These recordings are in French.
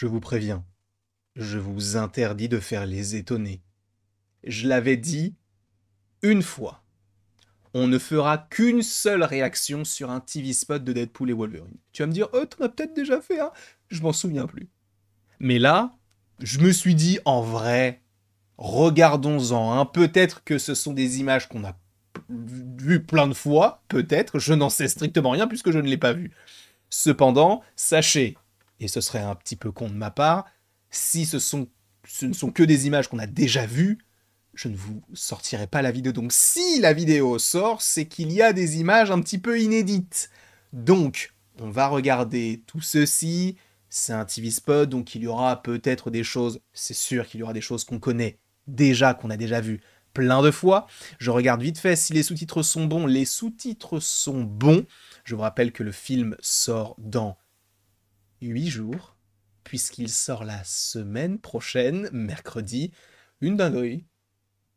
Je vous préviens, je vous interdis de faire les étonnés. Je l'avais dit une fois. On ne fera qu'une seule réaction sur un TV spot de Deadpool et Wolverine. Tu vas me dire, oh, t'en as peut-être déjà fait un. Je m'en souviens plus. Mais là, je me suis dit, en vrai, regardons-en un. Peut-être que ce sont des images qu'on a vues plein de fois. Peut-être. Je n'en sais strictement rien puisque je ne l'ai pas vu. Cependant, sachez, et ce serait un petit peu con de ma part, si ce ne sont que des images qu'on a déjà vues, je ne vous sortirai pas la vidéo. Donc si la vidéo sort, c'est qu'il y a des images un petit peu inédites. Donc, on va regarder tout ceci. C'est un TV spot, donc il y aura peut-être des choses, c'est sûr qu'il y aura des choses qu'on connaît déjà, qu'on a déjà vues plein de fois. Je regarde vite fait si les sous-titres sont bons. Les sous-titres sont bons. Je vous rappelle que le film sort dans 8 jours, puisqu'il sort la semaine prochaine, mercredi. Une dinguerie,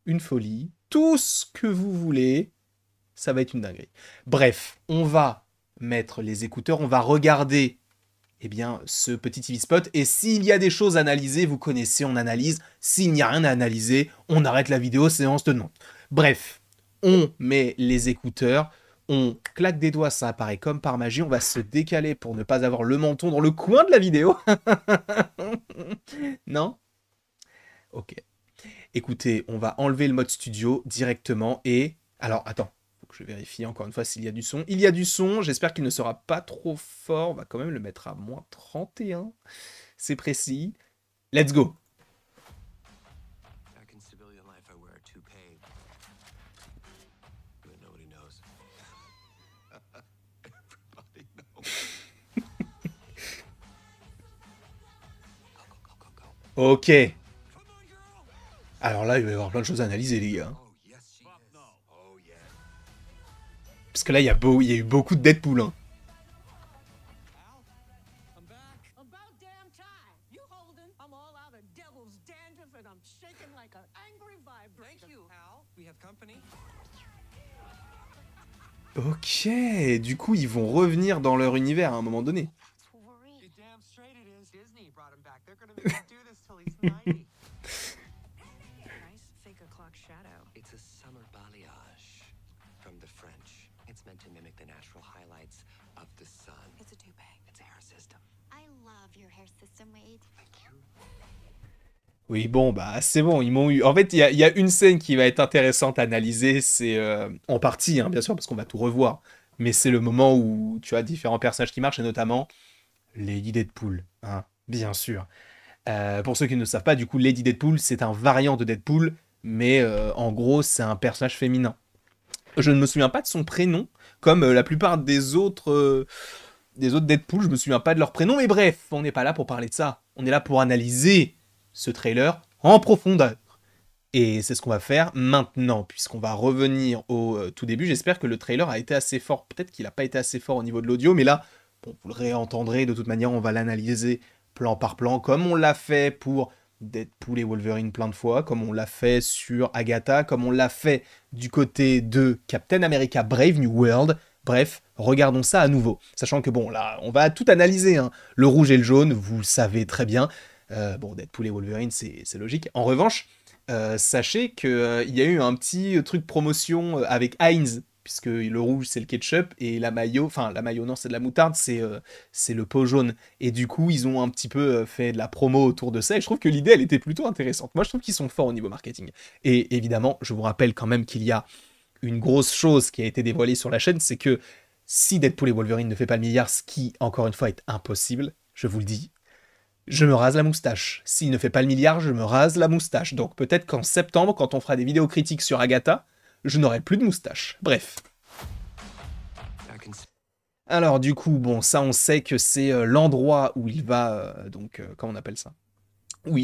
une folie, tout ce que vous voulez, ça va être une dinguerie. Bref, on va mettre les écouteurs, on va regarder ce petit TV spot, et s'il y a des choses à analyser, vous connaissez, on analyse. S'il n'y a rien à analyser, on arrête la vidéo, séance tenante. Bref, on met les écouteurs, on claque des doigts, ça apparaît comme par magie, on va se décaler pour ne pas avoir le menton dans le coin de la vidéo. Non? Ok. Écoutez, on va enlever le mode studio directement et... Alors, attends, faut que je vérifie encore une fois s'il y a du son. Il y a du son, j'espère qu'il ne sera pas trop fort. On va quand même le mettre à moins 31. C'est précis. Let's go. Ok. Alors là, il va y avoir plein de choses à analyser, les gars. Parce que là, il y a eu beaucoup de Deadpool. Hein. Ok, du coup, ils vont revenir dans leur univers à un moment donné. Oui, bon, bah c'est bon, ils m'ont eu. En fait, il y a une scène qui va être intéressante à analyser, c'est en partie, hein, bien sûr, parce qu'on va tout revoir, mais c'est le moment où tu as différents personnages qui marchent, et notamment Lady Deadpool, hein, bien sûr. Pour ceux qui ne savent pas, du coup, Lady Deadpool, c'est un variant de Deadpool, mais en gros, c'est un personnage féminin. Je ne me souviens pas de son prénom, comme la plupart des autres Deadpool, je me souviens pas de leur prénom, mais bref, on n'est pas là pour parler de ça. On est là pour analyser ce trailer en profondeur. Et c'est ce qu'on va faire maintenant, puisqu'on va revenir au tout début. J'espère que le trailer a été assez fort. Peut-être qu'il n'a pas été assez fort au niveau de l'audio, mais là, bon, vous le réentendrez. De toute manière, on va l'analyser plan par plan, comme on l'a fait pour Deadpool et Wolverine plein de fois, comme on l'a fait sur Agatha, comme on l'a fait du côté de Captain America Brave New World. Bref, regardons ça à nouveau. Sachant que bon, là, on va tout analyser. Hein. Le rouge et le jaune, vous le savez très bien. Bon, Deadpool et Wolverine, c'est logique. En revanche, sachez qu'il y a eu un petit truc promotion avec Heinz, puisque le rouge c'est le ketchup, et la mayo non c'est de la moutarde, c'est le pot jaune. Et du coup, ils ont un petit peu fait de la promo autour de ça, et je trouve que l'idée, elle était plutôt intéressante. Moi, je trouve qu'ils sont forts au niveau marketing. Et évidemment, je vous rappelle quand même qu'il y a une grosse chose qui a été dévoilée sur la chaîne, c'est que si Deadpool et Wolverine ne fait pas le milliard, ce qui, encore une fois, est impossible, je vous le dis, je me rase la moustache. S'il ne fait pas le milliard, je me rase la moustache. Donc peut-être qu'en septembre, quand on fera des vidéos critiques sur Agatha, je n'aurai plus de moustache. Bref. Alors du coup, bon, ça on sait que c'est l'endroit où il va, comment on appelle ça? Où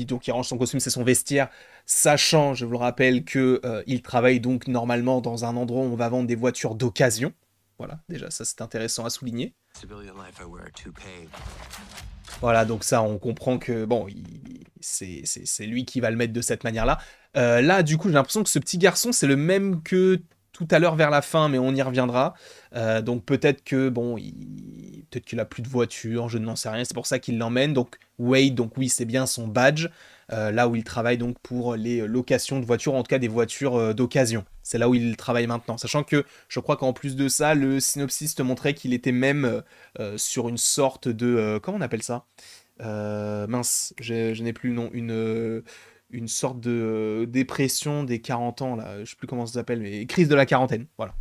donc il range son costume, c'est son vestiaire, sachant, je vous le rappelle, que il travaille donc normalement dans un endroit où on va vendre des voitures d'occasion. Voilà, déjà ça c'est intéressant à souligner. Voilà, donc ça, on comprend que, bon, c'est lui qui va le mettre de cette manière-là. Là, du coup, j'ai l'impression que ce petit garçon, c'est le même que tout à l'heure vers la fin, mais on y reviendra. Donc peut-être que bon, peut-être qu'il a plus de voiture, je n'en sais rien. C'est pour ça qu'il l'emmène. Donc Wade, donc oui, c'est bien son badge. Là où il travaille donc pour les locations de voitures, en tout cas des voitures d'occasion. C'est là où il travaille maintenant. Sachant que je crois qu'en plus de ça, le synopsis te montrait qu'il était même sur une sorte de... comment on appelle ça mince, je n'ai plus le nom. Une sorte de dépression des 40 ans, là. Je sais plus comment ça s'appelle, mais crise de la quarantaine. Voilà.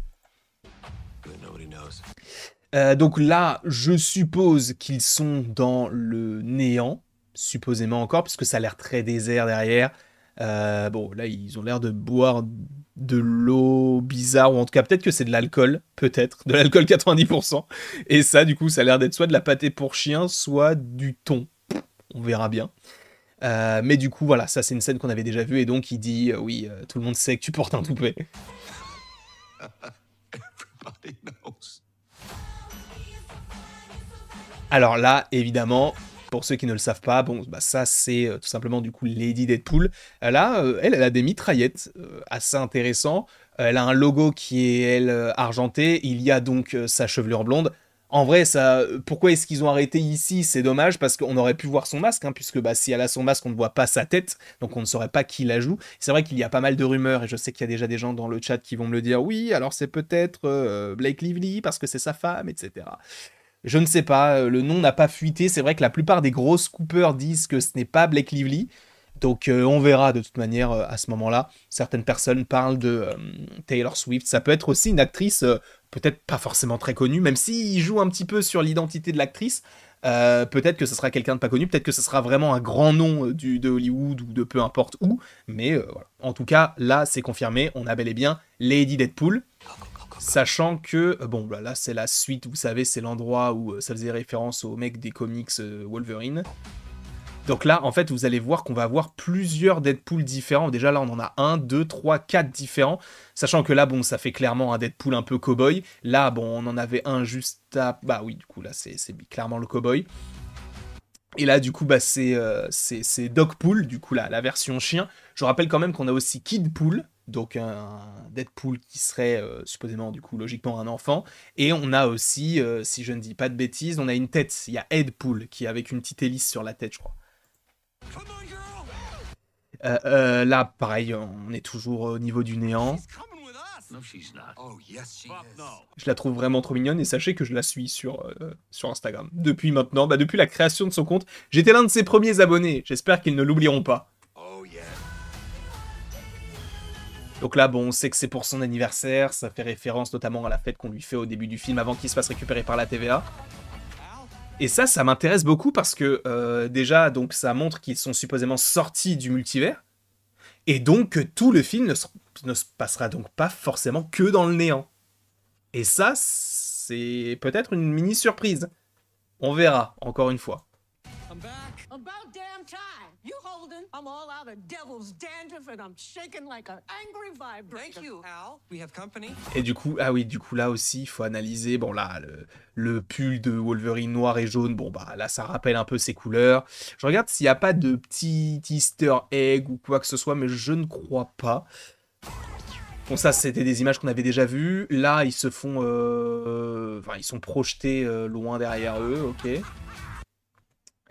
Donc là, je suppose qu'ils sont dans le néant, supposément encore, puisque ça a l'air très désert derrière. Bon, là, ils ont l'air de boire de l'eau bizarre, ou en tout cas, peut-être que c'est de l'alcool, peut-être, de l'alcool 90%. Et ça, du coup, ça a l'air d'être soit de la pâtée pour chien, soit du thon. On verra bien. Mais du coup, voilà, ça, c'est une scène qu'on avait déjà vue, et donc il dit, oui, tout le monde sait que tu portes un toupet. Alors là, évidemment, pour ceux qui ne le savent pas, bon, bah ça c'est tout simplement du coup Lady Deadpool. Là, elle a des mitraillettes assez intéressants. Elle a un logo qui est, elle, argenté. Il y a donc sa chevelure blonde. En vrai, ça, pourquoi est-ce qu'ils ont arrêté ici? C'est dommage parce qu'on aurait pu voir son masque, hein, puisque bah, si elle a son masque, on ne voit pas sa tête, donc on ne saurait pas qui la joue. C'est vrai qu'il y a pas mal de rumeurs, et je sais qu'il y a déjà des gens dans le chat qui vont me le dire. Oui, alors c'est peut-être Blake Lively parce que c'est sa femme, etc. Je ne sais pas, le nom n'a pas fuité. C'est vrai que la plupart des grosses coupeurs disent que ce n'est pas Blake Lively. Donc on verra de toute manière à ce moment-là. Certaines personnes parlent de Taylor Swift. Ça peut être aussi une actrice, peut-être pas forcément très connue, même s'il joue un petit peu sur l'identité de l'actrice. Peut-être que ce sera quelqu'un de pas connu, peut-être que ce sera vraiment un grand nom de Hollywood ou de peu importe où. Mais voilà. En tout cas, là c'est confirmé, on a bel et bien Lady Deadpool. Sachant que, bon, bah là c'est la suite, vous savez, c'est l'endroit où ça faisait référence au mec des comics Wolverine. Donc là, en fait, vous allez voir qu'on va avoir plusieurs Deadpool différents. Déjà là, on en a 1, 2, 3, 4 différents. Sachant que là, bon, ça fait clairement un Deadpool un peu cow-boy. Là, bon, on en avait un juste à... Bah oui, du coup, là, c'est clairement le cow-boy. Et là, du coup, bah, c'est Dogpool, du coup, la version chien. Je rappelle quand même qu'on a aussi Kidpool, donc un Deadpool qui serait supposément, du coup, logiquement un enfant. Et on a aussi, si je ne dis pas de bêtises, on a une tête. Il y a Headpool, qui est avec une petite hélice sur la tête, je crois. Là, pareil, on est toujours au niveau du néant. Je la trouve vraiment trop mignonne et sachez que je la suis sur Instagram. Depuis maintenant, bah depuis la création de son compte. J'étais l'un de ses premiers abonnés. J'espère qu'ils ne l'oublieront pas. Donc là, bon, on sait que c'est pour son anniversaire. Ça fait référence notamment à la fête qu'on lui fait au début du film avant qu'il se fasse récupérer par la TVA. Et ça m'intéresse beaucoup parce que déjà, donc ça montre qu'ils sont supposément sortis du multivers. Et donc que tout le film ne se passera donc pas forcément que dans le néant. Et ça, c'est peut-être une mini surprise. On verra, encore une fois. Et du coup, ah oui, du coup là aussi, il faut analyser, bon là, le pull de Wolverine noir et jaune, bon bah là ça rappelle un peu ses couleurs. Je regarde s'il n'y a pas de petit easter egg ou quoi que ce soit, mais je ne crois pas. Bon ça c'était des images qu'on avait déjà vues, là ils se font, enfin ils sont projetés loin derrière eux, ok.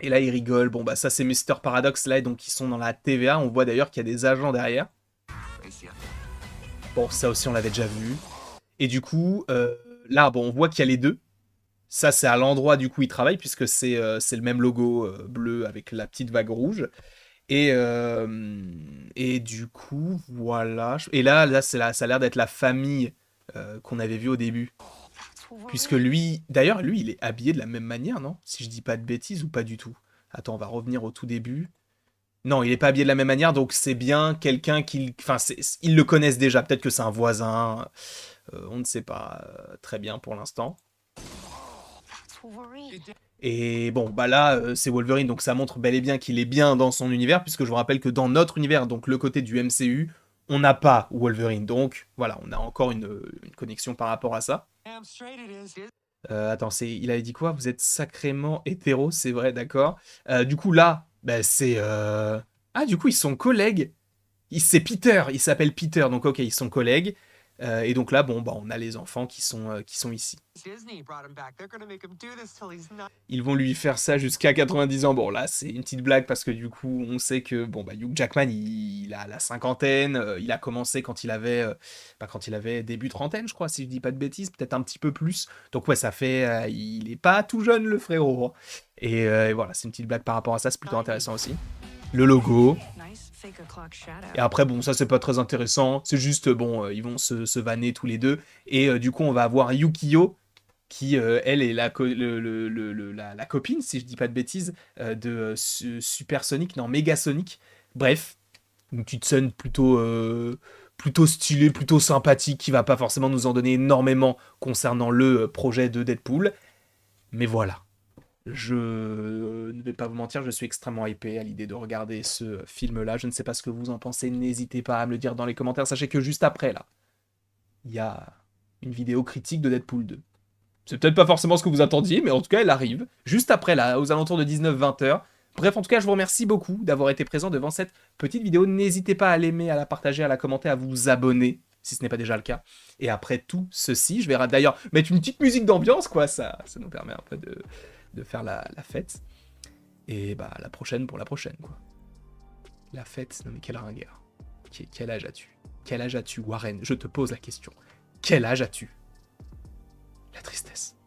Et là, ils rigolent. Bon, bah ça, c'est Mister Paradox, là, donc ils sont dans la TVA. On voit d'ailleurs qu'il y a des agents derrière. Bon, ça aussi, on l'avait déjà vu. Et du coup, là, bon, on voit qu'il y a les deux. Ça, c'est à l'endroit, du coup, ils travaillent, puisque c'est le même logo bleu avec la petite vague rouge. Et du coup, voilà. Et là ça a l'air d'être la famille qu'on avait vue au début. Puisque lui, d'ailleurs, lui, il est habillé de la même manière, non? Si je dis pas de bêtises ou pas du tout. Attends, on va revenir au tout début. Non, il est pas habillé de la même manière, donc c'est bien quelqu'un qui... Enfin, ils le connaissent déjà, peut-être que c'est un voisin. On ne sait pas très bien pour l'instant. Et bon, bah là, c'est Wolverine, donc ça montre bel et bien qu'il est bien dans son univers, puisque je vous rappelle que dans notre univers, donc le côté du MCU, on n'a pas Wolverine. Donc, voilà, on a encore une connexion par rapport à ça. Attends, il avait dit quoi? Vous êtes sacrément hétéro, c'est vrai, d'accord. Du coup, là, bah, c'est... Ah, du coup, ils sont collègues. C'est Peter, il s'appelle Peter, donc ok, ils sont collègues. Et donc là, bon, bah, on a les enfants qui sont ici. Ils vont lui faire ça jusqu'à 90 ans. Bon, là, c'est une petite blague parce que du coup, on sait que bon, bah, Hugh Jackman, il a la cinquantaine. Il a commencé quand il avait début trentaine, je crois, si je dis pas de bêtises, peut-être un petit peu plus. Donc ouais, ça fait, il est pas tout jeune le frérot, hein. Et voilà, c'est une petite blague par rapport à ça, c'est plutôt intéressant aussi. Le logo. Et après, bon, ça c'est pas très intéressant. C'est juste, bon, ils vont se vanner tous les deux. Et du coup, on va avoir Yukio qui, elle, est la copine, si je dis pas de bêtises, de Supersonic, non, Megasonic. Bref, une petite scène plutôt stylée, plutôt sympathique, qui va pas forcément nous en donner énormément concernant le projet de Deadpool. Mais voilà. Je ne vais pas vous mentir, je suis extrêmement hypé à l'idée de regarder ce film-là. Je ne sais pas ce que vous en pensez, n'hésitez pas à me le dire dans les commentaires. Sachez que juste après, là, il y a une vidéo critique de Deadpool 2. C'est peut-être pas forcément ce que vous attendiez, mais en tout cas, elle arrive. Juste après, là, aux alentours de 19-20 heures. Bref, en tout cas, je vous remercie beaucoup d'avoir été présent devant cette petite vidéo. N'hésitez pas à l'aimer, à la partager, à la commenter, à vous abonner, si ce n'est pas déjà le cas. Et après tout ceci, je vais d'ailleurs mettre une petite musique d'ambiance, quoi. Ça nous permet un peu de faire la fête. Et bah, la prochaine pour la prochaine, quoi. La fête, non mais quel ringard. Quel âge as-tu? Quel âge as-tu, Warren? Je te pose la question. Quel âge as-tu? La tristesse.